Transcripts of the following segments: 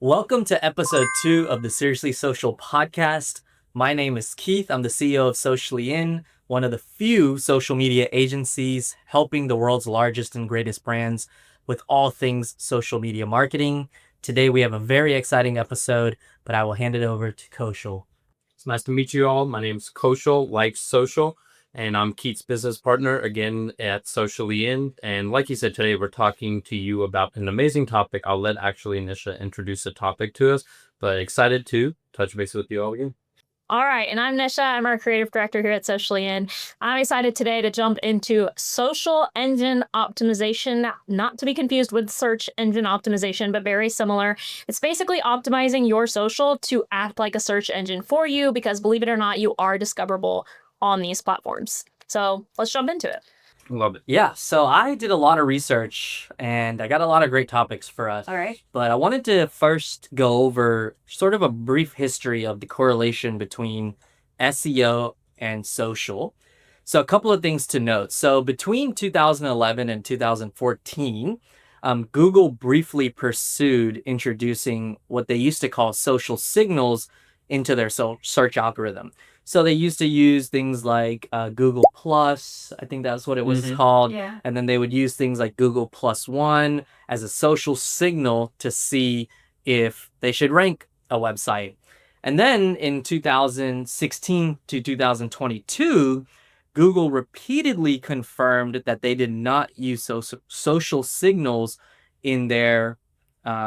Welcome to episode 2 of the Seriously Social podcast. My name is Keith. I'm the CEO of Sociallyin, one of the few social media agencies helping the world's largest and greatest brands with all things social media marketing. Today we have a very exciting episode, but I will hand it over to Kaushal. It's nice to meet you all. My name's Kaushal, like social, and I'm Keith's business partner again at Sociallyin. And like you said, today we're talking to you about an amazing topic. I'll let actually Nisha introduce the topic to us, but excited to touch base with you all again. All right, and I'm Nisha. I'm our creative director here at Sociallyin. I'm excited today to jump into social engine optimization, not to be confused with search engine optimization, but very similar. It's basically optimizing your social to act like a search engine for you because, believe it or not, you are discoverable on these platforms. So let's jump into it. Love it. Yeah, so I did a lot of research and I got a lot of great topics for us. All right. But I wanted to first go over sort of a brief history of the correlation between SEO and social. So a couple of things to note. So between 2011 and 2014, Google briefly pursued introducing what they used to call social signals into their search algorithm. So they used to use things like Google Plus, I think that's what it was called. Yeah. And then they would use things like Google Plus One as a social signal to see if they should rank a website. And then in 2016 to 2022, Google repeatedly confirmed that they did not use social signals in their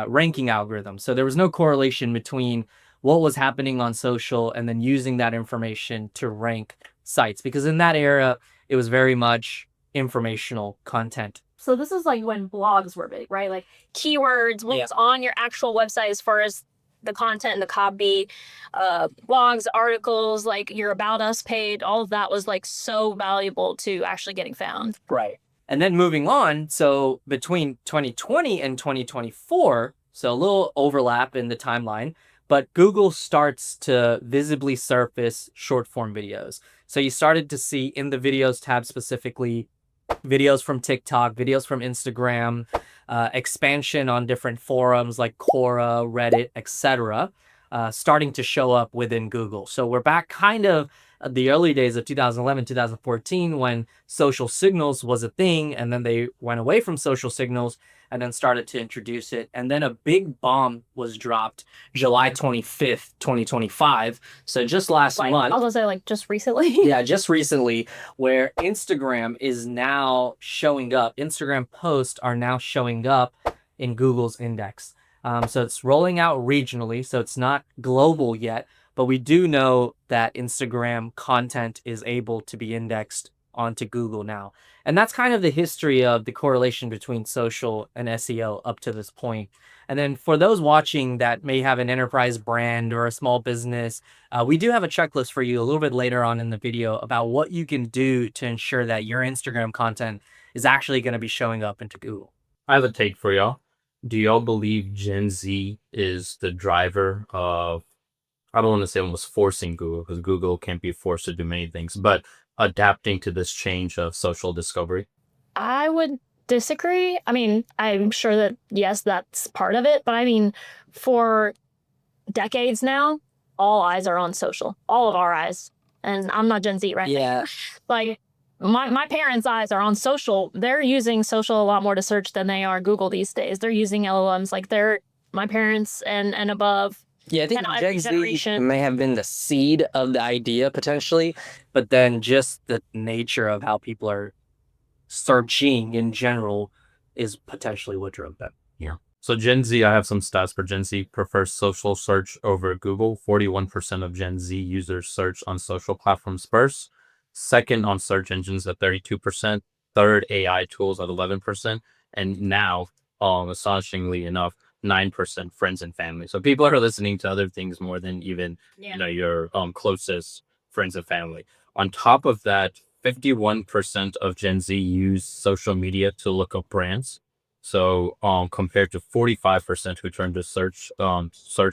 ranking algorithm. So there was no correlation between what was happening on social and then using that information to rank sites, because in that era it was very much informational content. So this is like when blogs were big, right? Like keywords, what's on your actual website as far as the content and the copy, blogs, articles, like your About Us page, all of that was like so valuable to actually getting found. Right. And then moving on, so between 2020 and 2024, so a little overlap in the timeline, but Google starts to visibly surface short form videos. So you started to see in the videos tab specifically videos from TikTok, videos from Instagram, expansion on different forums like Quora, Reddit, etc., starting to show up within Google. So we're back kind of the early days of 2011, 2014, when social signals was a thing, and then they went away from social signals and then started to introduce it. And then a big bomb was dropped July 25th, 2025. So just last month. I was gonna say, like, just recently. Yeah, just recently, where Instagram is now showing up. Instagram posts are now showing up in Google's index. So it's rolling out regionally, so it's not global yet, but we do know that Instagram content is able to be indexed onto Google now. And that's kind of the history of the correlation between social and SEO up to this point. And then for those watching that may have an enterprise brand or a small business, we do have a checklist for you a little bit later on in the video about what you can do to ensure that your Instagram content is actually going to be showing up into Google. I have a take for y'all. Do y'all believe Gen Z is the driver of, I don't want to say almost forcing Google, because Google can't be forced to do many things, but adapting to this change of social discovery? I would disagree. I mean, I'm sure that, yes, that's part of it. But I mean, for decades now, all eyes are on social. All of our eyes. And I'm not Gen Z, right? Yeah. Like, my parents' eyes are on social. They're using social a lot more to search than they are Google these days. They're using LLMs. Like, my parents and above. Yeah, I think And Gen Z generation. may have been the seed of the idea potentially, but then just the nature of how people are searching in general is potentially what drove them. Yeah. So Gen Z, I have some stats for Gen Z, prefers social search over Google. 41% of Gen Z users search on social platforms first. Second on search engines at 32%. Third, AI tools at 11%. And now, astonishingly enough, 9% friends and family. So people are listening to other things more than even your closest friends and family. On top of that, 51% of Gen Z use social media to look up brands. So compared to 45% who turn to search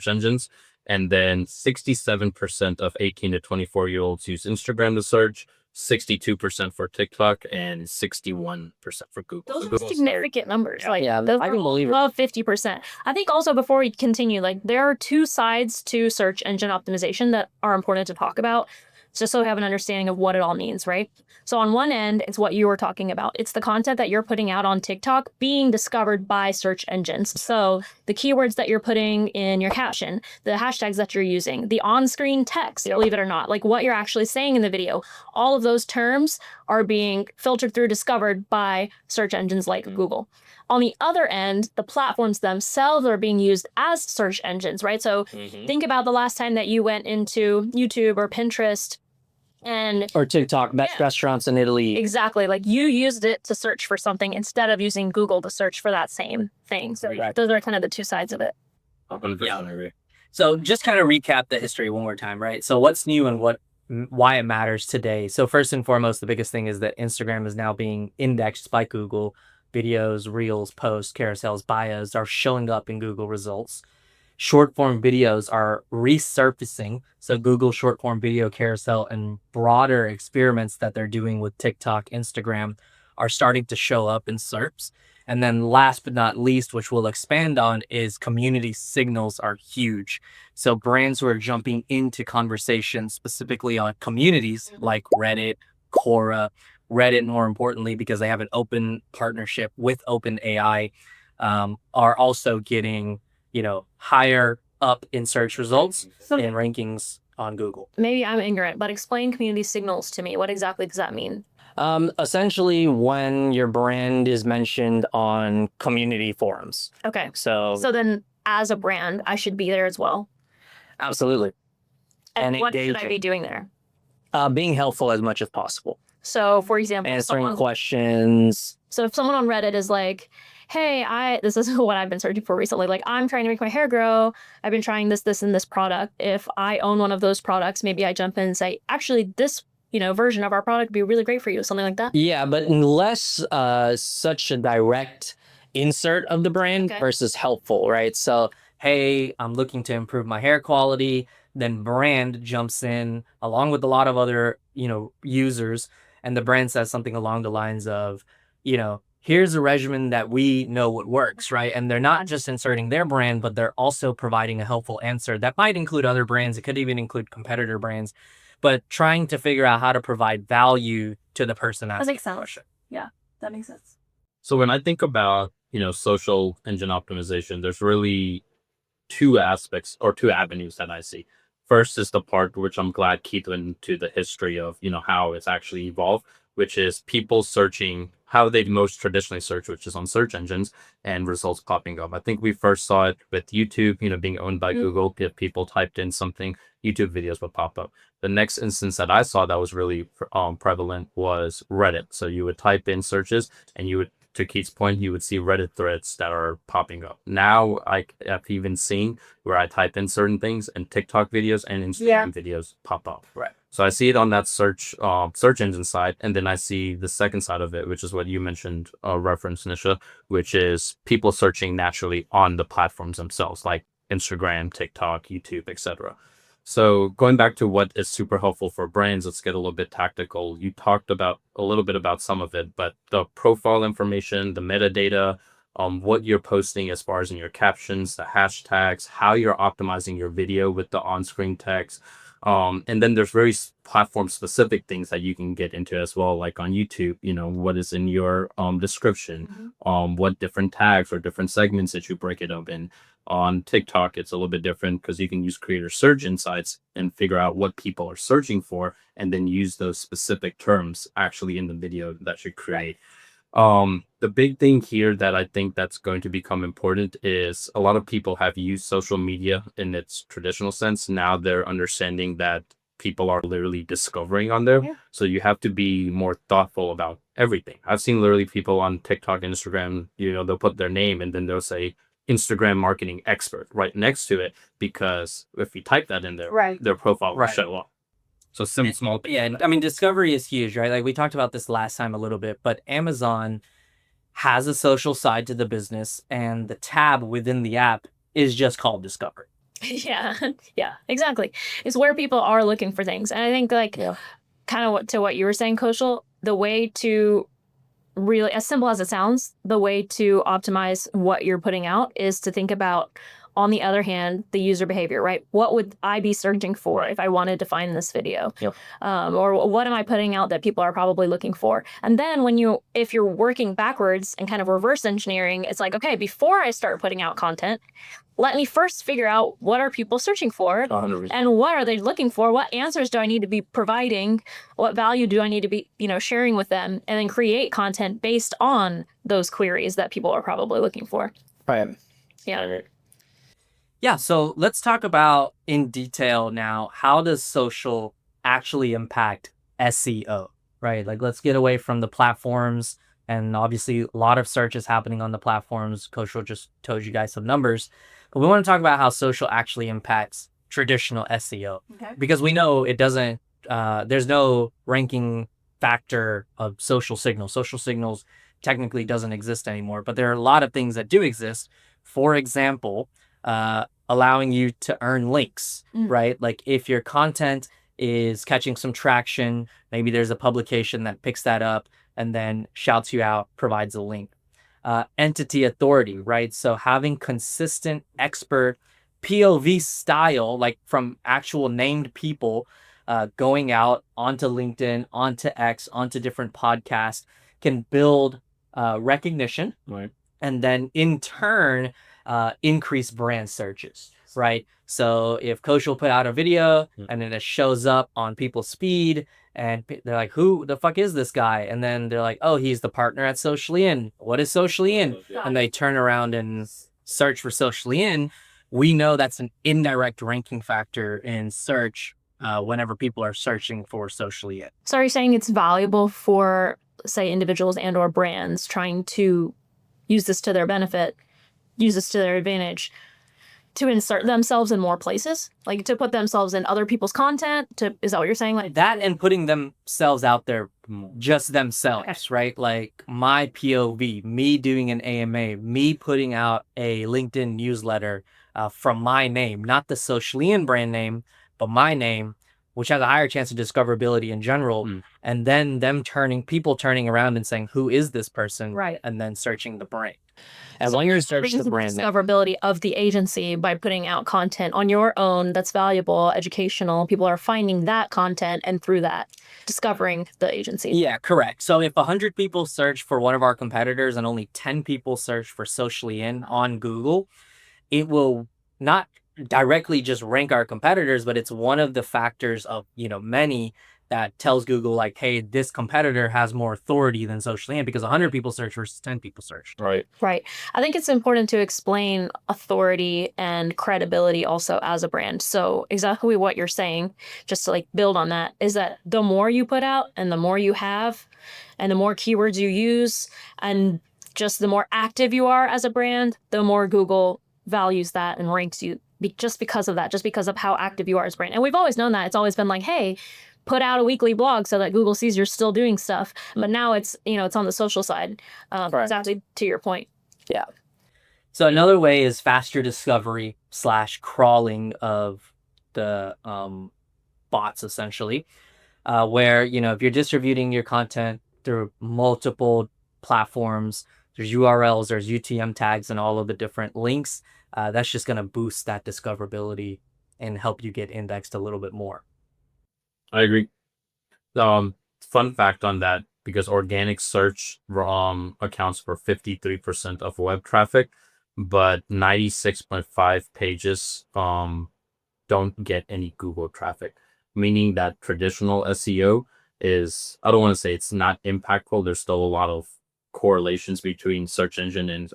engines. And then 67% of 18 to 24-year-olds use Instagram to search. 62% for TikTok, and 61% for Google. Those are significant numbers. Like, Yeah, those I are can believe it. above 50%. I think also before we continue, like there are two sides to search engine optimization that are important to talk about, just so we have an understanding of what it all means, right? So on one end, it's what you were talking about. It's the content that you're putting out on TikTok being discovered by search engines. So the keywords that you're putting in your caption, the hashtags that you're using, the on-screen text, believe it or not, like what you're actually saying in the video, all of those terms are being filtered through, discovered by search engines like Google. On the other end, the platforms themselves are being used as search engines, right? So think about the last time that you went into YouTube or Pinterest and Or TikTok, best restaurants in Italy. exactly, like you used it to search for something instead of using Google to search for that same thing. So those are kind of the two sides of it. 100% agree. So just kind of recap the history one more time, right? So what's new and why it matters today. So first and foremost, the biggest thing is that Instagram is now being indexed by Google. Videos, reels, posts, carousels, bios are showing up in Google results. Short form videos are resurfacing. So Google short form video carousel and broader experiments that they're doing with TikTok, Instagram are starting to show up in SERPs. And then last but not least, which we'll expand on, is community signals are huge. So brands who are jumping into conversations specifically on communities like Reddit, Quora, Reddit more importantly, because they have an open partnership with OpenAI, are also getting, higher up in search results and rankings on Google. Maybe I'm ignorant, but explain community signals to me. What exactly does that mean? Essentially, when your brand is mentioned on community forums. Okay. So then as a brand, I should be there as well. absolutely. And what should I engaging. be doing there? Being helpful as much as possible. So for example, Answering questions. so if someone on Reddit is like, hey, this is what I've been searching for recently. Like, I'm trying to make my hair grow. I've been trying this, and this product. If I own one of those products, maybe I jump in and say, actually, this, version of our product would be really great for you. Something like that. Yeah, but unless such a direct insert of the brand Okay. versus helpful, right? So, hey, I'm looking to improve my hair quality. Then brand jumps in along with a lot of other, users. And the brand says something along the lines of, here's a regimen that we know what works, right? And they're not just inserting their brand, but they're also providing a helpful answer that might include other brands. It could even include competitor brands, but trying to figure out how to provide value to the person asking the question. Yeah, that makes sense. So when I think about, social engine optimization, there's really two aspects or two avenues that I see. First is the part which I'm glad Keith went into the history of, how it's actually evolved, which is people searching how they most traditionally search, which is on search engines and results popping up. I think we first saw it with YouTube, being owned by Google. If people typed in something, YouTube videos would pop up. The next instance that I saw that was really prevalent was Reddit. So you would type in searches and you would, to Keith's point, you would see Reddit threads that are popping up. Now I've even seen where I type in certain things and TikTok videos and Instagram videos pop up. Right. So I see it on that search engine side, and then I see the second side of it, which is what you mentioned, reference Nisha, which is people searching naturally on the platforms themselves, like Instagram, TikTok, YouTube, etc. So going back to what is super helpful for brands, let's get a little bit tactical. You talked about a little bit about some of it, but the profile information, the metadata, what you're posting as far as in your captions, the hashtags, how you're optimizing your video with the on-screen text. And then there's very platform specific things that you can get into as well, like on YouTube, what is in your description, what different tags or different segments that you break it up in. On TikTok, it's a little bit different because you can use creator search insights and figure out what people are searching for and then use those specific terms actually in the video that you create. The big thing here that I think that's going to become important is a lot of people have used social media in its traditional sense. Now they're understanding that people are literally discovering on there. Yeah. So you have to be more thoughtful about everything. I've seen literally people on TikTok, Instagram, they'll put their name and then they'll say Instagram marketing expert right next to it, because if you type that in there, their profile will show up. So some small. Yeah, and I mean, discovery is huge, right? Like we talked about this last time a little bit, but Amazon has a social side to the business, and the tab within the app is just called discovery. Yeah, exactly. It's where people are looking for things. And I think kind of to what you were saying, Kaushal, the way to really, as simple as it sounds, the way to optimize what you're putting out is to think about, on the other hand, the user behavior, right? What would I be searching for if I wanted to find this video? Yep. Or what am I putting out that people are probably looking for? And then if you're working backwards and kind of reverse engineering, it's like, okay, before I start putting out content, let me first figure out what are people searching for 100%. and what are they looking for? What answers do I need to be providing? What value do I need to be, sharing with them? And then create content based on those queries that people are probably looking for. Right. Yeah. Yeah, so let's talk about in detail now, how does social actually impact SEO, right? Like, let's get away from the platforms, and obviously a lot of search is happening on the platforms. Kaushal just told you guys some numbers, but we want to talk about how social actually impacts traditional SEO, because we know it doesn't, there's no ranking factor of social signals. Social signals technically doesn't exist anymore, but there are a lot of things that do exist. For example, allowing you to earn links, right? Like, if your content is catching some traction, maybe there's a publication that picks that up and then shouts you out, provides a link. Entity authority, right? So having consistent expert POV style, like from actual named people, going out onto LinkedIn, onto X, onto different podcasts, can build recognition, Right. and then in turn increase brand searches, right? So if Kaushal put out a video and then it shows up on people's feed and they're like, who the fuck is this guy? And then they're like, oh, he's the partner at Sociallyin. What is Sociallyin? And they turn around and search for Sociallyin. We know that's an indirect ranking factor in search whenever people are searching for Sociallyin. So are you saying it's valuable for, say, individuals and or brands trying to use this to their benefit, use this to their advantage, to insert themselves in more places, like to put themselves in other people's content? Is that what you're saying? Like that, and putting themselves out there, just themselves, right? Like my POV, me doing an AMA, me putting out a LinkedIn newsletter from my name, not the Sociallyin brand name, but my name, which has a higher chance of discoverability in general. And then people turning around and saying, who is this person? Right. And then searching the brand. As long as you search the brand discoverability of the agency by putting out content on your own that's valuable, educational, people are finding that content and through that discovering the agency. Yeah, correct. So if 100 people search for one of our competitors and only 10 people search for Sociallyin on Google, it will not directly just rank our competitors, but it's one of the factors of, many that tells Google like, hey, this competitor has more authority than Sociallyin because 100 people search versus 10 people search. Right. Right. I think it's important to explain authority and credibility also as a brand. So exactly what you're saying, just to like build on that, is that the more you put out and the more you have and the more keywords you use and just the more active you are as a brand, the more Google values that and ranks you just because of that, just because of how active you are as a brand. And we've always known that. It's always been like, hey, put out a weekly blog so that Google sees you're still doing stuff. But now it's, it's on the social side. Exactly to your point. Yeah. So another way is faster discovery / crawling of the bots, essentially, where, if you're distributing your content through multiple platforms, there's URLs, there's UTM tags, and all of the different links. That's just going to boost that discoverability and help you get indexed a little bit more. I agree. Fun fact on that, because organic search accounts for 53% of web traffic, but 96.5 pages don't get any Google traffic, meaning that traditional SEO is, I don't want to say it's not impactful. There's still a lot of correlations between search engine and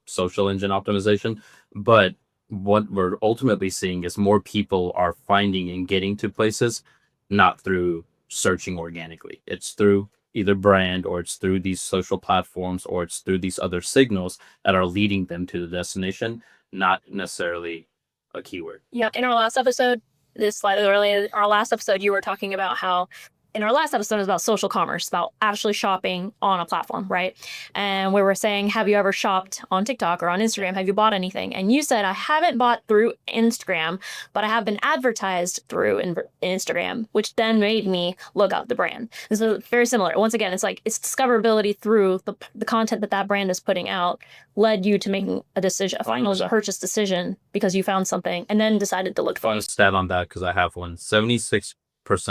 social engine optimization, but what we're ultimately seeing is more people are finding and getting to places not through searching organically. It's through either brand, or it's through these social platforms, or it's through these other signals that are leading them to the destination, not necessarily a keyword. Yeah. In our last episode, this slightly earlier, our last episode, you were talking about how in our last episode is about social commerce, about actually shopping on a platform, right? And we were saying, have you ever shopped on TikTok or on Instagram? Have you bought anything? And you said, I haven't bought through Instagram, but I have been advertised through Instagram, which then made me look up the brand. And so very similar. Once again, it's like it's discoverability through the content that brand is putting out led you to making a decision, a final purchase decision because you found something and then decided to look for it. Fun stat on that, because I have one. 76%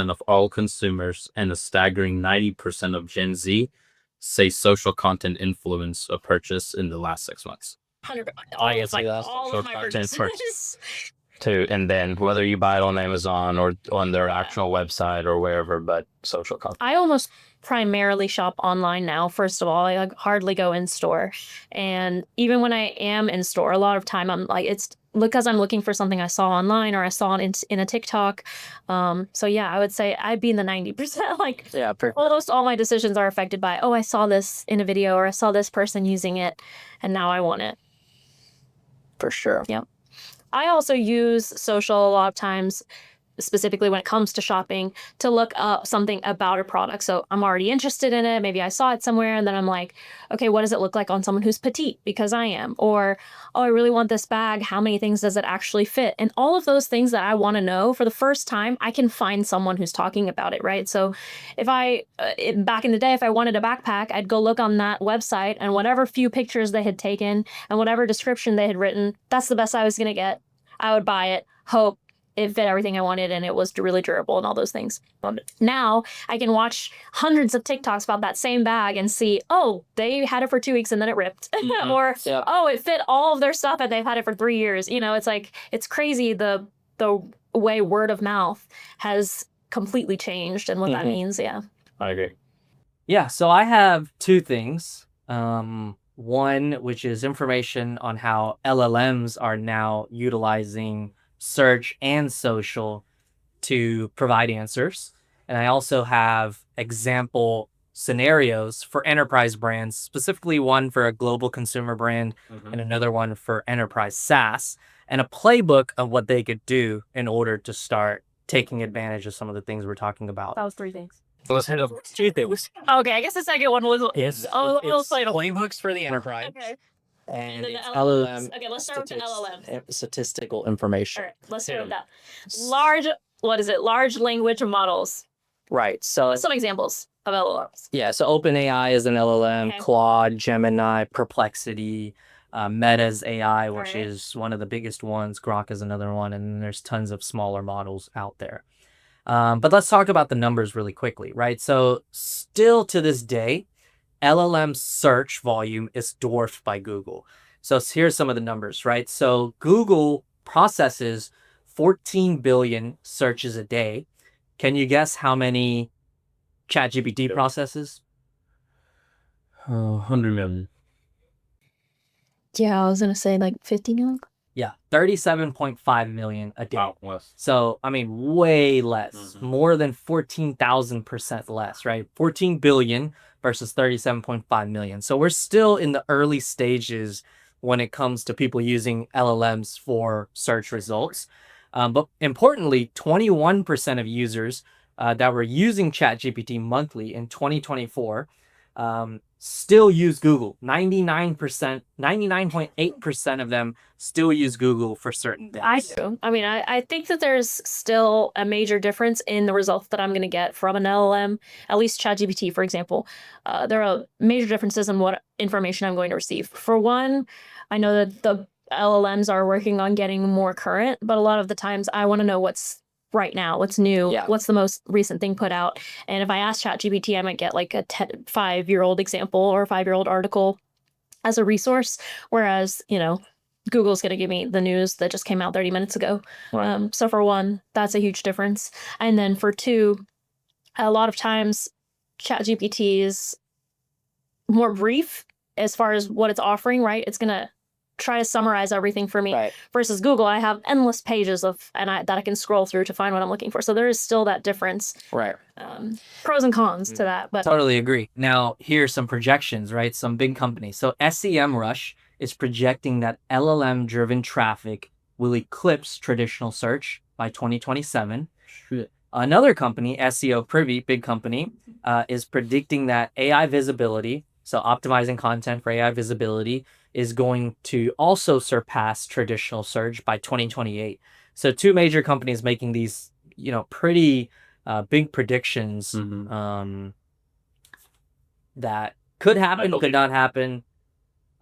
of all consumers and a staggering 90% of Gen Z say social content influenced a purchase in the last 6 months. 100%. I can see that. All Social of my content purchases. Too, and then whether you buy it on Amazon or on their actual website or wherever, but social content. I almost primarily shop online now. First of all, I like, hardly go in store. And even when I am in store, a lot of time I'm like, it's because I'm looking for something I saw online or I saw in a TikTok. So yeah, I would say I'd be in the 90%. Like Yeah, almost all my decisions are affected by, oh, I saw this in a video or I saw this person using it and now I want it. for sure. Yep. I also use social a lot of times, specifically when it comes to shopping, to look up something about a product. So I'm already interested in it. Maybe I saw it somewhere and then I'm like, okay, what does it look like on someone who's petite? Because I am. Or, oh, I really want this bag. How many things does it actually fit? And all of those things that I want to know for the first time, I can find someone who's talking about it, right? So if back in the day, if I wanted a backpack, I'd go look on that website and whatever few pictures they had taken and whatever description they had written, that's the best I was going to get. I would buy it, hope it fit everything I wanted, and it was really durable and all those things. Now I can watch hundreds of TikToks about that same bag and see, oh, they had it for 2 weeks and then it ripped. Or, oh, it fit all of their stuff and they've had it for 3 years. You know, it's like, it's crazy the way word of mouth has completely changed and what that means. Yeah. I agree. Yeah, so I have two things. One, which is information on how LLMs are now utilizing search and social to provide answers. And I also have example scenarios for enterprise brands, specifically one for a global consumer brand and another one for enterprise SaaS, and a playbook of what they could do in order to start taking advantage of some of the things we're talking about. That was 3 things. Let's hit up two things. Okay, I guess the second one was It's playbooks for the enterprise. Okay. And then it's the LLM. Okay, let's start with the LLM. Statistical information. All right, let's start with that. Large language models. Right. So Some examples of LLMs. yeah, so OpenAI is an LLM, Okay. Claude, Gemini, Perplexity, Meta's AI, which Alright. is one of the biggest ones. Grok is another one, and then there's tons of smaller models out there. But let's talk about the numbers really quickly, right? So still to this day, LLM search volume is dwarfed by Google. So here's some of the numbers, right? So Google processes 14 billion searches a day. Can you guess how many ChatGPT processes? 100 million. Yeah, I was gonna say like 50 million. Yeah, 37.5 million a day. Wow, less. So, I mean, way less, more than 14,000% less, right? 14 billion versus 37.5 million. So we're still in the early stages when it comes to people using LLMs for search results. But importantly, 21% of users that were using ChatGPT monthly in 2024 still use Google. 99.8% of them still use Google for certain things. I do. I mean, I think that there's still a major difference in the results that I'm going to get from an LLM, at least ChatGPT, for example. There are major differences in what information I'm going to receive. For one, I know that the LLMs are working on getting more current, but a lot of the times I want to know what's right now, what's new, what's the most recent thing put out. And if I ask ChatGPT, I might get like a 5-year-old example or a 5-year-old article as a resource. Whereas, you know, Google's going to give me the news that just came out 30 minutes ago. Right. So for one, that's a huge difference. And then for two, a lot of times ChatGPT is more brief as far as what it's offering, right? It's going to try to summarize everything for me. Right. Versus Google, I have endless pages that I can scroll through to find what I'm looking for. So there is still that difference. Right. Pros and cons to that. But Totally agree. Now, here's some projections, right? Some big companies. So SEMrush is projecting that LLM-driven traffic will eclipse traditional search by 2027. Another company, SEO Privy, big company, is predicting that AI visibility, so optimizing content for AI visibility, is going to also surpass traditional search by 2028. So two major companies making these, pretty big predictions that could happen, could not happen.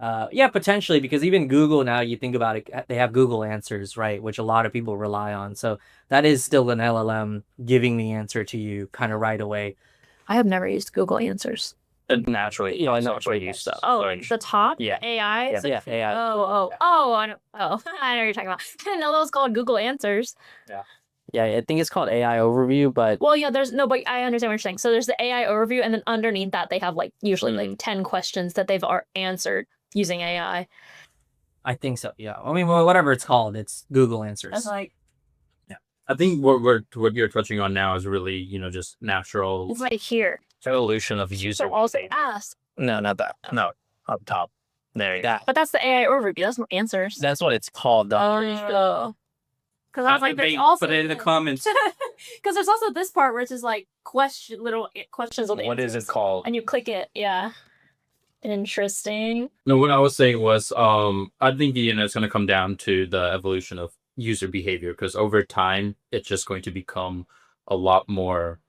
Yeah, potentially, because even Google now, you think about it, they have Google Answers, right, which a lot of people rely on. So that is still an LLM giving the answer to you kind of right away. I have never used Google Answers. Naturally, I know what you stuff. Oh, the top? Yeah. AI? Yeah, AI. I know. Oh, I know what you're talking about. I didn't know that was called Google Answers. Yeah, I think it's called AI Overview, but Well, yeah, but I understand what you're saying. So there's the AI overview, and then underneath that, they have like usually like 10 questions that they've answered using AI. I think so. Yeah, I mean, well, whatever it's called, it's Google Answers. That's like, I think what you're touching on now is really, just natural it's right here. evolution of user. So also ask. No, not that. No, up top. There you go. But that's the AI overview. That's not answers. That's what it's called. Oh. Because I was like, there's also put it in the comments. Because there's also this part where it's just like little questions with What is answers. it called? And you click it. Yeah. Interesting. No, what I was saying was, I think it's going to come down to the evolution of user behavior, because over time it's just going to become a lot more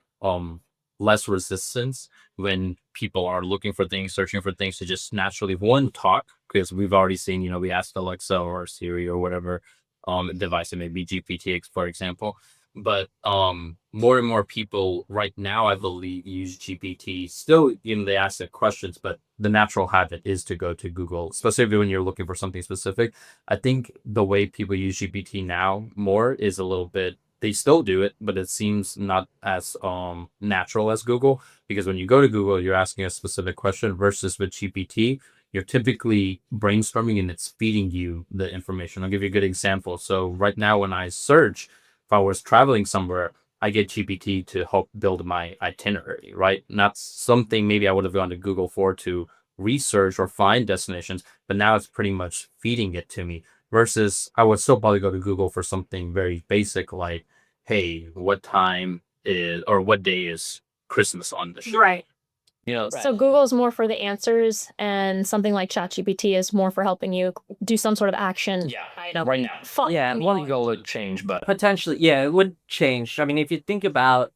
less resistance when people are looking for things, searching for things, to just naturally talk, because we've already seen, we asked Alexa or Siri or whatever device it may be, GPT, for example. But more and more people right now, I believe, use GPT. Still, they ask the questions, but the natural habit is to go to Google, specifically when you're looking for something specific. I think the way people use GPT now more is a little bit, they still do it, but it seems not as natural as Google, because when you go to Google, you're asking a specific question, versus with GPT, you're typically brainstorming and it's feeding you the information. I'll give you a good example. So right now, when I search, if I was traveling somewhere, I get GPT to help build my itinerary, right? Not something maybe I would have gone to Google for to research or find destinations, but now it's pretty much feeding it to me. Versus I would still probably go to Google for something very basic, like, hey, what time is, or what day is Christmas on the show? Right. Right. So Google's more for the answers, and something like ChatGPT is more for helping you do some sort of action. Yeah, item. right now. Fun. Yeah, Google would change, but potentially, yeah, it would change. I mean, if you think about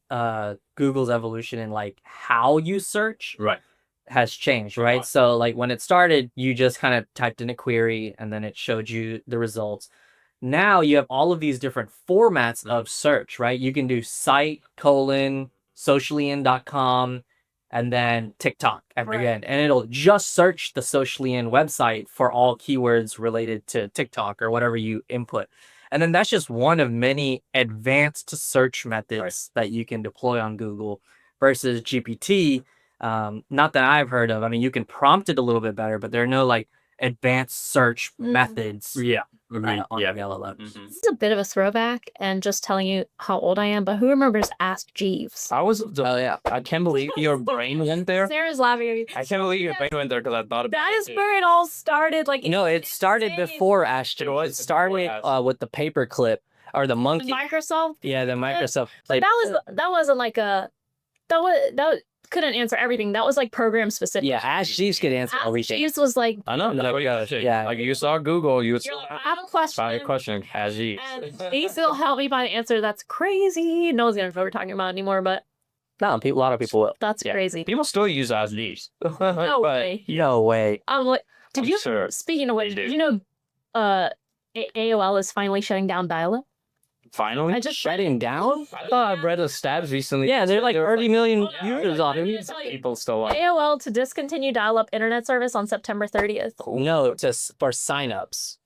Google's evolution in like how you search, right, has changed, right? So like when it started, you just kind of typed in a query and then it showed you the results. Now you have all of these different formats of search, right? You can do site : sociallyin.com and then TikTok at the end, and it'll just search the Sociallyin website for all keywords related to TikTok or whatever you input. And then that's just one of many advanced search methods that you can deploy on Google, versus GPT. Not that I've heard of. I mean, you can prompt it a little bit better, but there are no like advanced search methods. yeah, On yeah. LLM. This is a bit of a throwback, and just telling you how old I am, but who remembers Ask Jeeves? I was, I can't believe your brain went there. Sarah's laughing at me. I can't believe your brain went there, because I thought about That is where it all started. Like, No, it started before Ashton. It started with the paperclip or the monkey. Microsoft. Yeah, the Microsoft. But that wasn't like that couldn't answer everything. That was like program specific. Yeah, Ask Jeeves could answer Ask everything. Jeeves was like, I know. Yeah. Like you saw Google, you you're like, I have a question. found a question. As Jeeves. And Jeeves will help me find an answer. That's crazy. No one's gonna know what we're talking about anymore, but No, a lot of people will. that's crazy. People still use As Jeeves. No way. No way. I'm like, I'm sure speaking of which, they do. did you know AOL is finally shutting down dial-up? Finally, I just Shutting down? I thought I read a stats recently. Yeah, they're like 30 million Yeah. users on it. It's like People still like. AOL to discontinue dial-up internet service on September 30th. No, just for signups.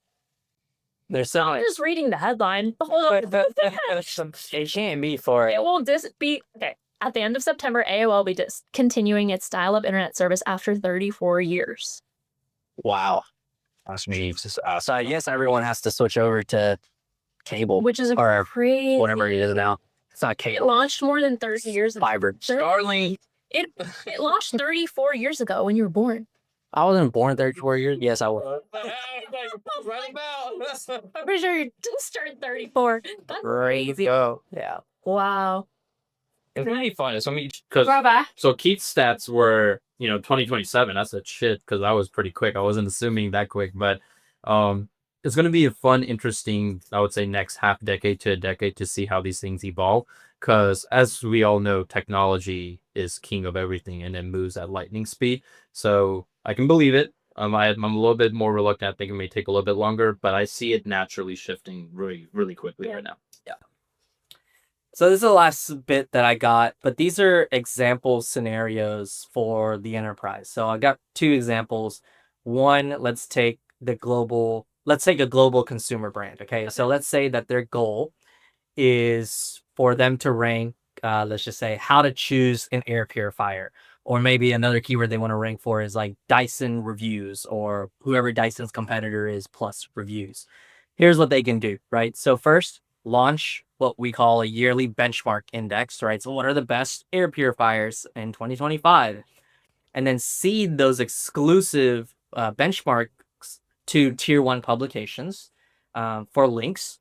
They're I'm selling. just reading the headline. Hold on. It can't be for it. It will be okay. At the end of September, AOL will be discontinuing its dial-up internet service after 34 years. Wow. As Jeeves. So I guess everyone has to switch over to cable, Which is or crazy. whatever it is now. It's not It cable. launched more than 30 years ago. Fiber. Starling. It launched 34 years ago when you were born. I wasn't born 34 years. Yes, I was. I'm pretty sure you just turned 34. That's Crazy. Oh, yeah. wow. It's gonna be fun. It's gonna be because so Keith's stats were 2027. That's a shit because I was pretty quick. I wasn't assuming that quick, but um, it's gonna be a fun, interesting. I would say next half decade to a decade to see how these things evolve. Because as we all know, technology is king of everything, and it moves at lightning speed. So I can believe it. I'm a little bit more reluctant. I think it may take a little bit longer, but I see it naturally shifting really, really quickly right now. Yeah. So this is the last bit that I got, but these are example scenarios for the enterprise. So I got two examples. One, let's take a global consumer brand. Okay. So let's say that their goal is for them to rank, let's just say how to choose an air purifier. Or maybe another keyword they want to rank for is like Dyson reviews or whoever Dyson's competitor is plus reviews. Here's what they can do, right? So first, launch what we call a yearly benchmark index, right? So what are the best air purifiers in 2025? And then seed those exclusive benchmarks to tier 1 publications for links.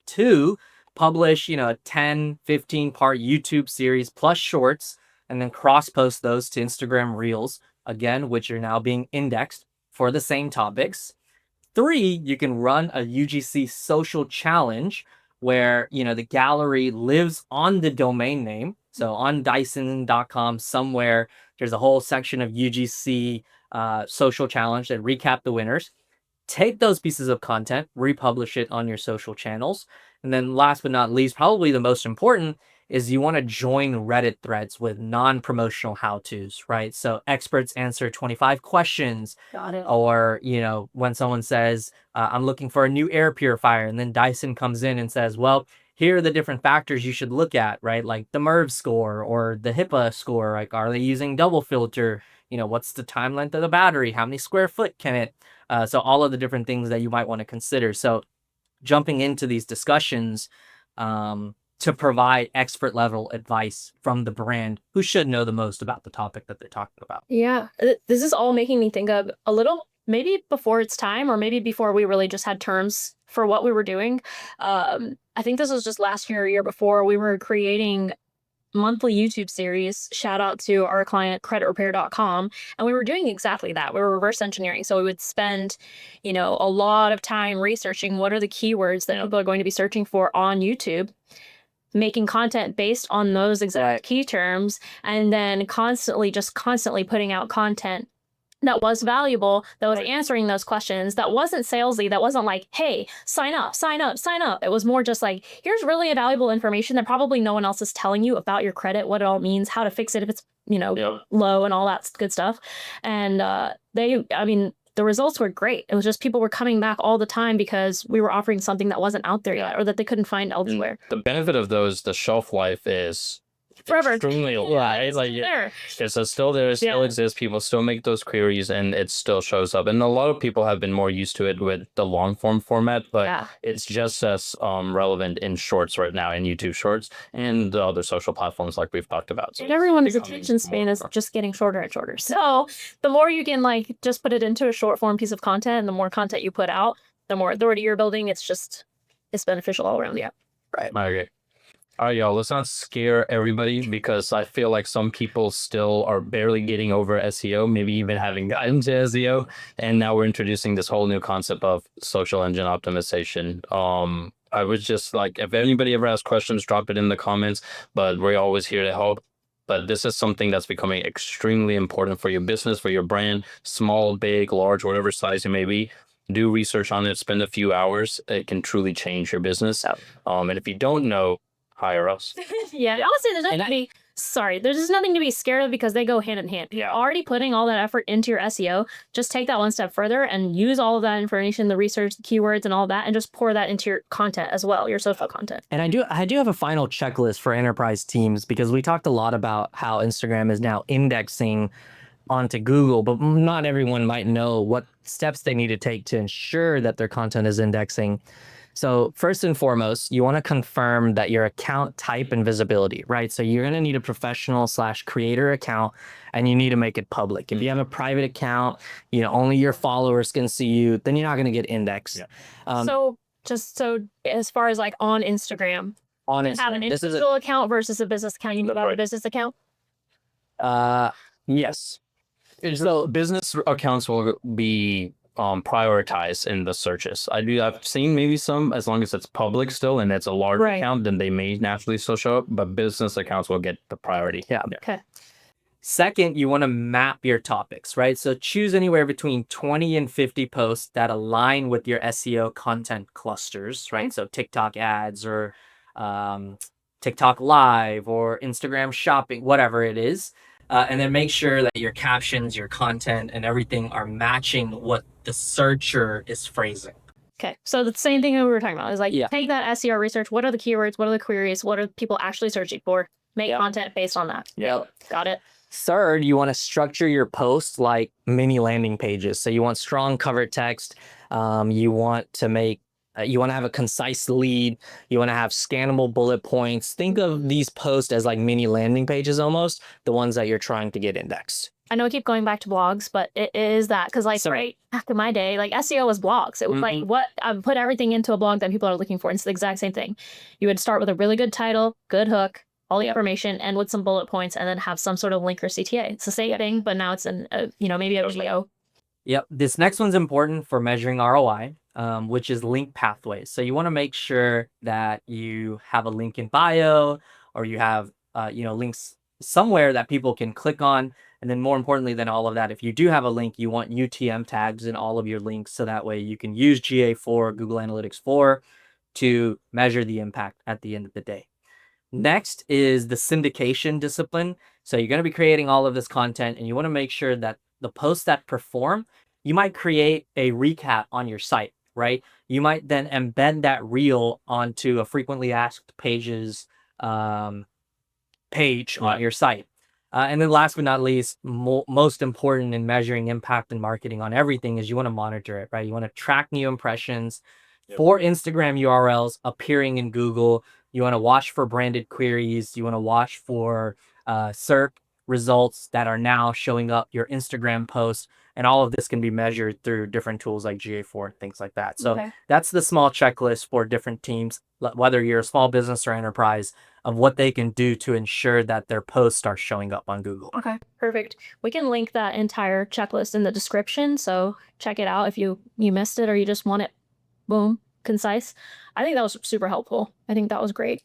2, publish, a 10, 15 part YouTube series plus shorts, and then cross post those to Instagram Reels, again, which are now being indexed for the same topics. 3, you can run a UGC social challenge where, the gallery lives on the domain name. So on Dyson.com somewhere, there's a whole section of UGC social challenge that recap the winners. Take those pieces of content, republish it on your social channels. And then last but not least, probably the most important is you want to join Reddit threads with non-promotional how-tos, right? So experts answer 25 questions. Got it. Or, when someone says, I'm looking for a new air purifier, and then Dyson comes in and says, well, here are the different factors you should look at, right? Like the MERV score or the HIPAA score. Like, are they using double filter? What's the time length of the battery? How many square foot can it? So all of the different things that you might want to consider. So jumping into these discussions to provide expert level advice from the brand who should know the most about the topic that they're talking about. Yeah, this is all making me think of a little, maybe before its time, or maybe before we really just had terms for what we were doing. I think this was just last year or year before, we were creating monthly YouTube series. Shout out to our client creditrepair.com. And we were doing exactly that. We were reverse engineering. So we would spend, a lot of time researching what are the keywords that people are going to be searching for on YouTube, making content based on those exact key terms, and then constantly putting out content that was valuable, that was answering those questions, that wasn't salesy, that wasn't like, hey, sign up, sign up, sign up. It was more just like, here's really a valuable information that probably no one else is telling you about your credit, what it all means, how to fix it if it's, low and all that good stuff. And the results were great. It was just people were coming back all the time because we were offering something that wasn't out there yet or that they couldn't find elsewhere. The benefit of those, the shelf life is Forever. extremely low. Right? Like it's still there, it still exists. People still make those queries, and it still shows up. And a lot of people have been more used to it with the long form format, but it's just as relevant in shorts right now, in YouTube Shorts and the other social platforms like we've talked about. So and everyone's attention span is just getting shorter and shorter. So the more you can just put it into a short form piece of content, and the more content you put out, the more authority you're building. It's beneficial all around. Yeah. Right. I agree. All right, y'all, let's not scare everybody because I feel like some people still are barely getting over SEO, maybe even having gotten to SEO. And now we're introducing this whole new concept of social engine optimization. I was just like, if anybody ever has questions, drop it in the comments, but we're always here to help. But this is something that's becoming extremely important for your business, for your brand, small, big, large, whatever size it may be. Do research on it, spend a few hours. It can truly change your business. And if you don't know, hire us. Yeah, honestly, there's just nothing to be scared of because they go hand in hand. You're already putting all that effort into your SEO. Just take that one step further and use all of that information, the research, the keywords, and all that, and just pour that into your content as well, your social content. And I do have a final checklist for enterprise teams because we talked a lot about how Instagram is now indexing onto Google, but not everyone might know what steps they need to take to ensure that their content is indexing. So first and foremost, you want to confirm that your account type and visibility, right? So you're going to need a professional/creator account, and you need to make it public. If you have a private account, only your followers can see you, then you're not going to get indexed. So as far as on Instagram, Honestly, Have an this is individual account versus a business account. You move out a Right. business account. yes. So business accounts will be prioritized in the searches. I've seen maybe some, as long as it's public still and it's a large Right. account, then they may naturally still show up, but business accounts will get the priority. Yeah. Okay. Second, you want to map your topics, right? So choose anywhere between 20 and 50 posts that align with your SEO content clusters, right? So TikTok ads or TikTok live or Instagram shopping, whatever it is. And then make sure that your captions, your content, and everything are matching what the searcher is phrasing. Okay. So the same thing that we were talking about is like Yeah. take that SEO research. What are the keywords? What are the queries? What are people actually searching for? Make Yep. content based on that. Yep. Got it. Third, you want to structure your posts like mini landing pages. So you want strong cover text. You want to make, you want to have a concise lead. You want to have scannable bullet points. Think of these posts as like mini landing pages almost, the ones that you're trying to get indexed. I know I keep going back to blogs, but it is that because like right back in my day, like SEO was blogs. It was like what I put everything into a blog that people are looking for. It's the exact same thing. You would start with a really good title, good hook, all the information, and with some bullet points, and then have some sort of link or CTA. It's the same thing, but now it's in maybe a video. Yep. This next one's important for measuring ROI, which is link pathways. So you want to make sure that you have a link in bio or you have, links somewhere that people can click on. And then more importantly than all of that, if you do have a link, you want UTM tags in all of your links. So that way you can use GA4, Google Analytics 4, to measure the impact at the end of the day. Next is the syndication discipline. So you're going to be creating all of this content and you want to make sure that the posts that perform, you might create a recap on your site, right? You might then embed that reel onto a frequently asked pages page on your site. And then last but not least, most important in measuring impact and marketing on everything is you want to monitor it, right? You want to track new impressions for Instagram URLs appearing in Google. You want to watch for branded queries. You want to watch for SERP results that are now showing up your Instagram posts. And all of this can be measured through different tools like GA4 and things like that. So that's the small checklist for different teams, whether you're a small business or enterprise, of what they can do to ensure that their posts are showing up on Google. Okay, perfect. We can link that entire checklist in the description. So check it out if you missed it or you just want it, boom, concise. I think that was super helpful. I think that was great.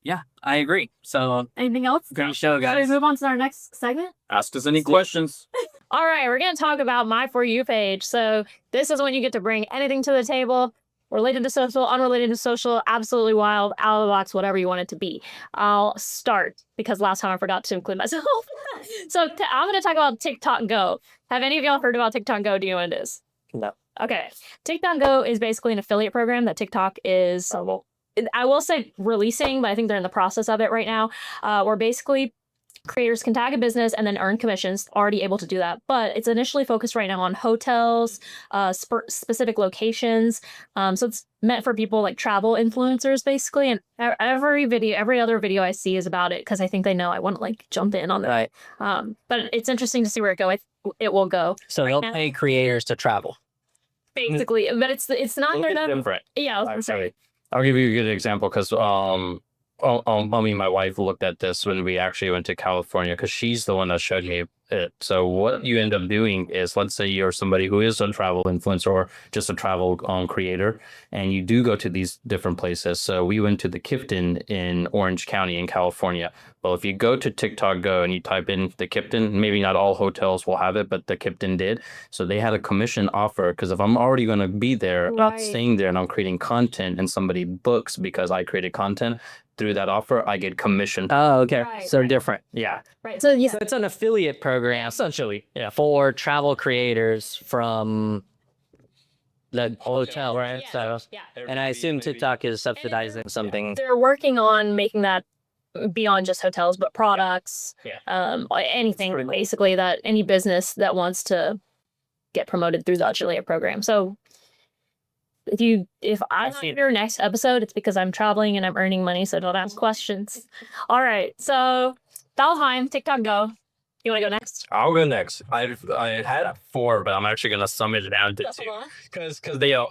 Yeah, I agree. So anything else? Great show, guys. Should we move on to our next segment? Ask us any questions. All right, we're going to talk about my For You page. So this is when you get to bring anything to the table, related to social, unrelated to social, absolutely wild, out of the box, whatever you want it to be. I'll start because last time I forgot to include myself. So I'm going to talk about TikTok Go. Have any of y'all heard about TikTok Go? Do you know what it is? No. Okay. TikTok Go is basically an affiliate program that TikTok is, I will say releasing, but I think they're in the process of it right now, where basically creators can tag a business and then earn commissions, already able to do that. But it's initially focused right now on hotels, specific locations. So it's meant for people like travel influencers, basically. And every other video I see is about it because I think they know I want to like jump in on it. Right. But it's interesting to see where it will go. So they'll pay creators to travel. Basically, but it's not different. Yeah, I'm sorry. I'll give you a good example because mommy and my wife looked at this when we actually went to California because she's the one that showed me it. So what you end up doing is, let's say you're somebody who is a travel influencer or just a travel creator, and you do go to these different places. So we went to the Kifton in Orange County in California. Well, if you go to TikTok Go and you type in the Kifton, maybe not all hotels will have it, but the Kifton did. So they had a commission offer because if I'm already going to be there, staying there, and I'm creating content and somebody books because I created content, through that offer, I get commission. Oh, okay. Right. So different. Yeah. Right. So yeah. So it's an affiliate program, essentially, for travel creators from the hotel, right? Yeah. So, and I assume TikTok is subsidizing something. They're working on making that beyond just hotels, but products, anything basically that any business that wants to get promoted through the affiliate program. So if I'm not your next episode, it's because I'm traveling and I'm earning money, so don't ask questions. All right, so Valheim, TikTok Go. You want to go next? I'll go next. I had 4, but I'm actually gonna sum it down to 2 because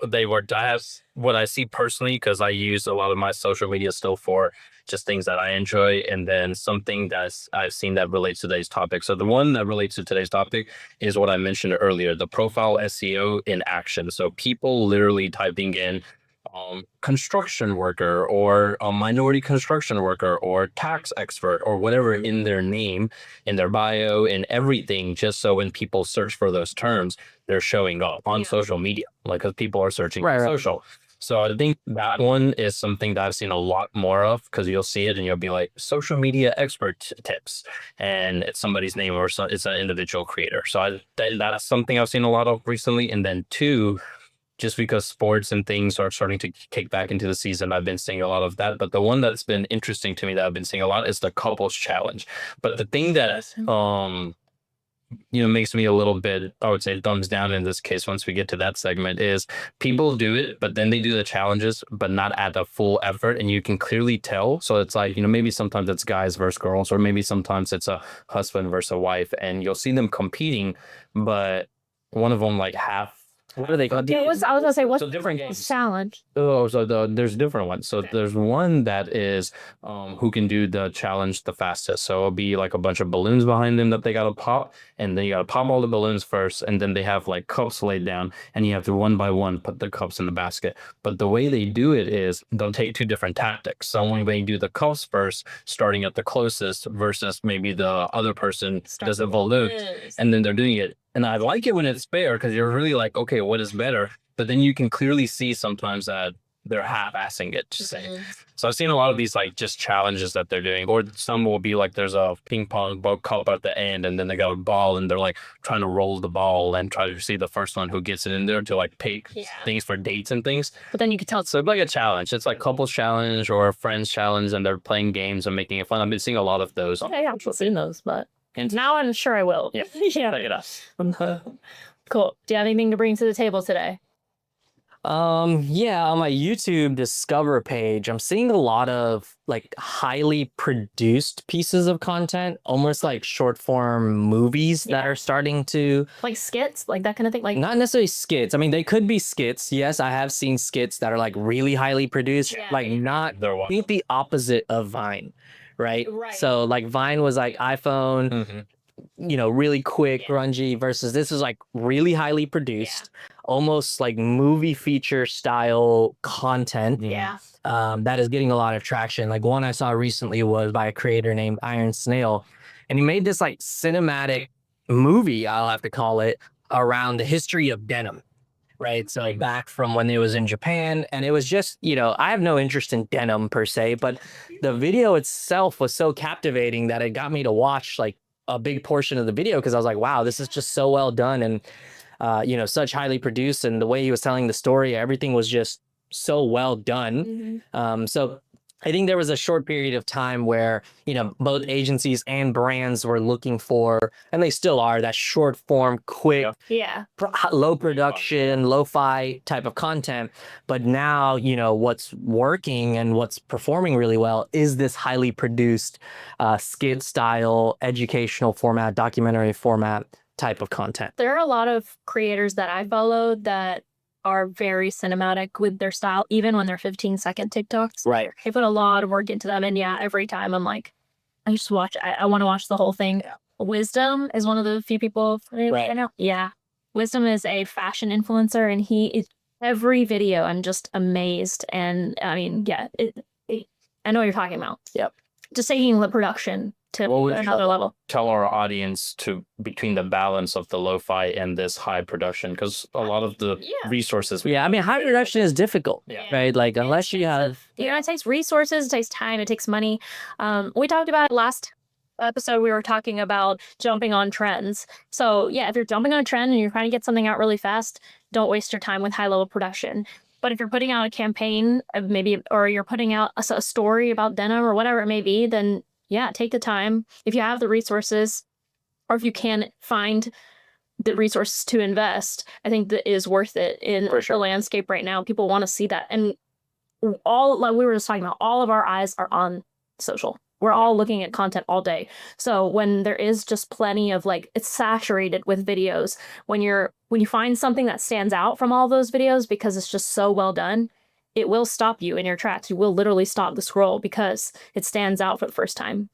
they worked. I have what I see personally because I use a lot of my social media still for just things that I enjoy, and then something that I've seen that relates to today's topic. So the one that relates to today's topic is what I mentioned earlier: the profile SEO in action. So people literally typing in construction worker or a minority construction worker or tax expert or whatever in their name, in their bio, in everything, just so when people search for those terms, they're showing up on social media, like because people are searching for social. So I think that one is something that I've seen a lot more of because you'll see it and you'll be like social media expert tips, and it's somebody's name or it's an individual creator. So that's something I've seen a lot of recently. And then 2, just because sports and things are starting to kick back into the season, I've been seeing a lot of that. But the one that's been interesting to me that I've been seeing a lot is the couples challenge. But the thing that makes me a little bit, I would say, thumbs down in this case once we get to that segment is people do it, but then they do the challenges, but not at a full effort, and you can clearly tell. So it's like, maybe sometimes it's guys versus girls, or maybe sometimes it's a husband versus a wife, and you'll see them competing, but one of them like half. What are they called? I was gonna say, what's so different games. challenge? Oh, so there's different ones. So there's one that is who can do the challenge the fastest. So it'll be like a bunch of balloons behind them that they gotta pop, and then you gotta pop all the balloons first, and then they have like cups laid down, and you have to one by one put the cups in the basket. But the way they do it is they'll take 2 different tactics. So when they do the cups first, starting at the closest, versus maybe the other person does a balloon, and then they're doing it. And I like it when it's fair because you're really like, okay, what is better? But then you can clearly see sometimes that they're half-assing it, to say. So I've seen a lot of these like just challenges that they're doing, or some will be like there's a ping pong ball cup at the end, and then they got a ball, and they're like trying to roll the ball and try to see the first one who gets it in there to like pick things for dates and things. But then you can tell So it's like a challenge. It's like couples challenge or friends challenge, and they're playing games and making it fun. I've been seeing a lot of those. Okay, I've seen those, but now I'm sure I will. Yeah. Yeah. Check it out. Cool. Do you have anything to bring to the table today? Yeah, on my YouTube Discover page, I'm seeing a lot of like highly produced pieces of content, almost like short form movies that are starting to, Like skits, like that kind of thing. Like not necessarily skits. I mean, they could be skits. Yes, I have seen skits that are like really highly produced, like not, I think the opposite of Vine, right? So like Vine was like iPhone, really quick, grungy, versus this is like really highly produced, almost like movie feature style content. That is getting a lot of traction. Like one I saw recently was by a creator named Iron Snail, and he made this like cinematic movie, I'll have to call it, around the history of denim. Right. So like back from when it was in Japan, and it was just, I have no interest in denim per se, but the video itself was so captivating that it got me to watch like a big portion of the video, because I was like, wow, this is just so well done, and such highly produced, and the way he was telling the story, everything was just so well done. So I think there was a short period of time where, both agencies and brands were looking for, and they still are, that short form, quick, low production, lo-fi type of content. But now, what's working and what's performing really well is this highly produced skit style, educational format, documentary format type of content. There are a lot of creators that I follow that are very cinematic with their style, even when they're 15-second TikToks. Right. They put a lot of work into them. And every time I'm like, I just watch, I want to watch the whole thing. Wisdom is one of the few people I know. Yeah. Wisdom is a fashion influencer, and he is every video. I'm just amazed. And I mean, I know what you're talking about. Yep. Just taking the production to another level. Tell our audience to between the balance of the lo-fi and this high production, because a lot of the resources. I mean, high production is difficult, right? Like unless you have, it takes resources, it takes time, it takes money. We talked about it last episode. We were talking about jumping on trends. So if you're jumping on a trend and you're trying to get something out really fast, don't waste your time with high level production. But if you're putting out a campaign, or you're putting out a story about denim or whatever it may be, then take the time. If you have the resources, or if you can find the resources to invest, I think that is worth it in the landscape right now. People want to see that. And like we were just talking about, all of our eyes are on social. We're all looking at content all day. So when there is just plenty of like, it's saturated with videos, when you find something that stands out from all those videos because it's just so well done, it will stop you in your tracks. You will literally stop the scroll because it stands out for the first time.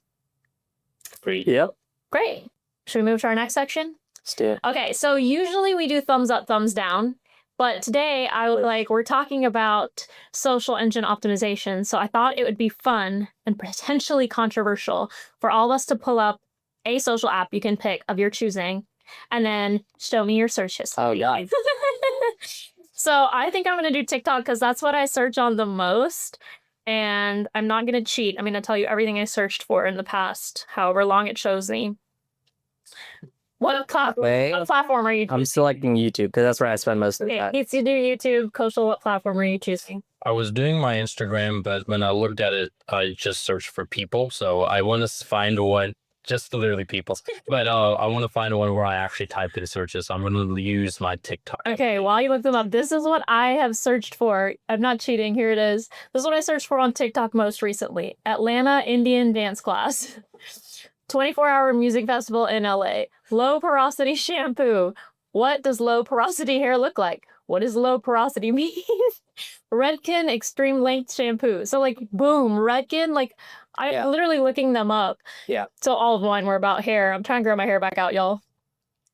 Yep. Great. Should we move to our next section? Let's do it. Okay, so usually we do thumbs up, thumbs down, but today we're talking about social engine optimization. So I thought it would be fun and potentially controversial for all of us to pull up a social app you can pick of your choosing and then show me your search history. Oh, yeah. So I think I'm going to do TikTok because that's what I search on the most. And I'm not going to cheat. I'm going to tell you everything I searched for in the past, however long it shows me. What platform are you choosing? I'm selecting YouTube because that's where I spend most of the time. Needs to do YouTube. Kaushal, what platform are you choosing? I was doing my Instagram, but when I looked at it, I just searched for people. So I want to find one, just literally people. But I want to find one where I actually type in searches. So I'm going to use my TikTok. Okay, while you look them up, this is what I have searched for. I'm not cheating. Here it is. This is what I searched for on TikTok most recently. Atlanta Indian dance class. 24-hour music festival in LA. Low porosity shampoo. What does low porosity hair look like? What does low porosity mean? Redken extreme length shampoo. So like, boom, Redken. Like, I'm literally looking them up. Yeah. So all of mine were about hair. I'm trying to grow my hair back out, y'all.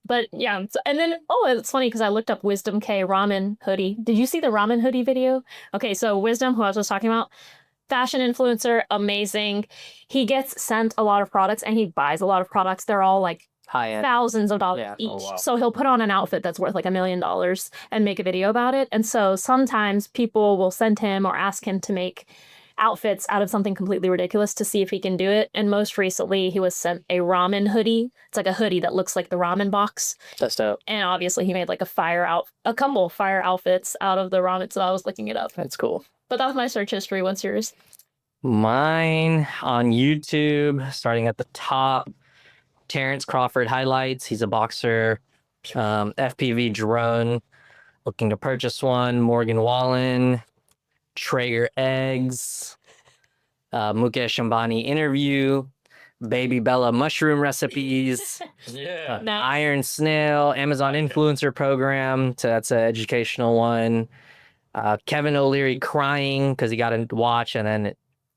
But yeah, and then, it's funny because I looked up Wisdom K ramen hoodie. Did you see the ramen hoodie video? Okay, so Wisdom, who I was just talking about, fashion influencer, amazing. He gets sent a lot of products and he buys a lot of products. They're all like High-end. thousands of dollars each. Oh, wow. So he'll put on an outfit that's worth like $1 million and make a video about it. And so sometimes people will send him or ask him to make outfits out of something completely ridiculous to see if he can do it. And most recently, he was sent a ramen hoodie. It's like a hoodie that looks like the ramen box. That's dope. And obviously, he made like a couple fire outfits out of the ramen. So I was looking it up. That's cool. But that was my search history. What's yours? Mine on YouTube, starting at the top, Terrence Crawford highlights. He's a boxer. FPV drone, looking to purchase one. Morgan Wallen, Traeger eggs, Mukesh Ambani interview, Baby Bella mushroom recipes, Yeah. No. Iron Snail, Amazon influencer program. So that's an educational one. Kevin O'Leary crying because he got a watch and then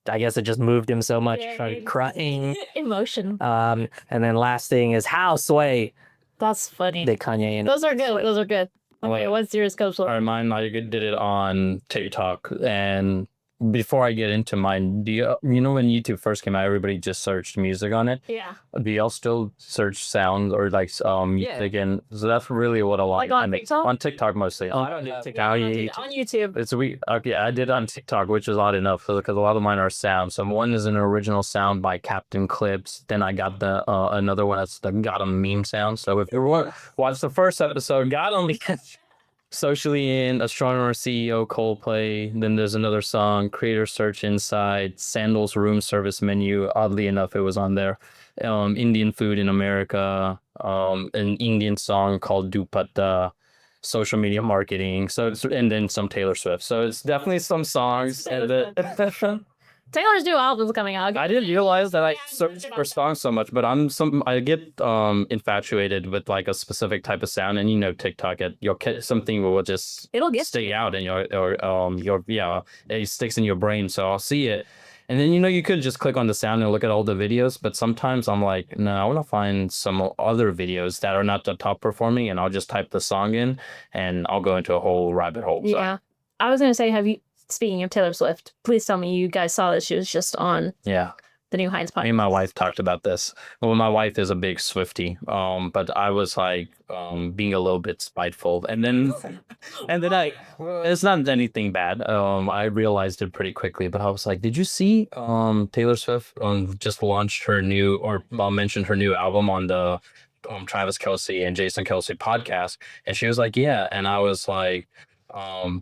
I guess it just moved him so much. He started crying. Emotion. And then last thing is Houseway, That's funny. the Kanye and Those are good. Those are good. Okay, Wait. what's yours, Kaushal? All right, mine, I did it on TikTok. And before I get into mine, you know when YouTube first came out, everybody just searched music on it? Yeah. Do y'all still search sound or like music? And so that's really what I like. Like on TikTok? On TikTok mostly. I don't do TikTok. On YouTube. It's weird. Okay, I did it on TikTok, which is odd enough because a lot of mine are sounds. So one is an original sound by Captain Clips. Then I got the another one that's the Got 'em meme sound. So if you watch the first episode, Got 'em Sociallyin, Astronomer CEO, Coldplay. Then there's another song, Creator Search Inside, Sandals Room Service Menu. Oddly enough, it was on there. Indian Food in America, an Indian song called Dupatta, social media marketing. And then some Taylor Swift. So it's definitely some songs. Taylor's new album's coming out. I didn't realize that I search for songs so much, but I get infatuated with like a specific type of sound, and TikTok, something will just It'll get stay out in it sticks in your brain. So I'll see it, and then you could just click on the sound and look at all the videos. But sometimes I'm like, no, I want to find some other videos that are not the top performing, and I'll just type the song in, and I'll go into a whole rabbit hole. So. Yeah. I was gonna say, speaking of Taylor Swift, please tell me you guys saw that she was just on the new Heinz podcast. Me and my wife talked about this. Well, my wife is a big Swiftie, but I was like being a little bit spiteful, and then it's not anything bad. I realized it pretty quickly, but I was like, did you see Taylor Swift just launched her new or mentioned her new album on the Travis Kelce and Jason Kelce podcast? And she was like, yeah, and I was like.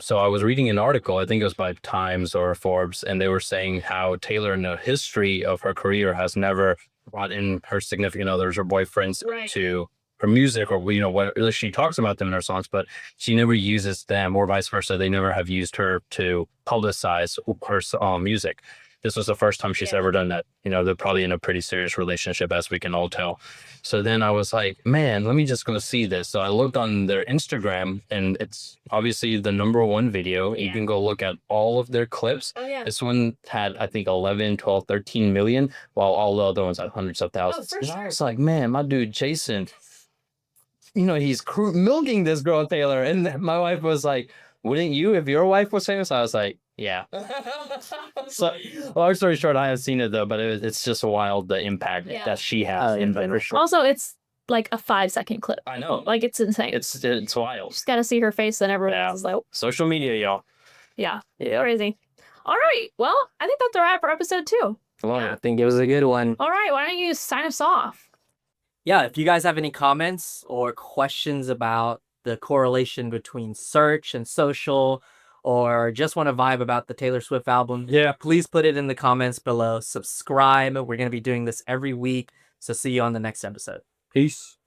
So I was reading an article, I think it was by Times or Forbes, and they were saying how Taylor in the history of her career has never brought in her significant others or boyfriends to her music, or what she talks about them in her songs, but she never uses them, or vice versa. They never have used her to publicize her music. this was the first time she's ever done that. You know, they're probably in a pretty serious relationship, as we can all tell. So then I was like, man, let me just go see this. So I looked on their Instagram, and it's obviously the #1 video. You can go look at all of their clips. Oh, yeah. This one had, I think, 11, 12, 13 million, while all the other ones had hundreds of thousands. for And sure. I was like, man, my dude Jason, you know, he's milking this girl Taylor. And my wife was like, wouldn't you if your wife was famous? I was like, yeah. So long story short, I haven't seen it though, but it's just wild the impact that she has. for sure. Also, it's like a 5-second clip. I know. Like, it's insane. It's wild. Just got to see her face, and everyone else is like, Social media, y'all. yeah, crazy. All right. Well, I think that's a wrap for episode 2. I think it was a good one. All right. Why don't you sign us off? Yeah, if you guys have any comments or questions about the correlation between search and social, or just want to vibe about the Taylor Swift album, please put it in the comments below. Subscribe. We're going to be doing this every week. So see you on the next episode. Peace.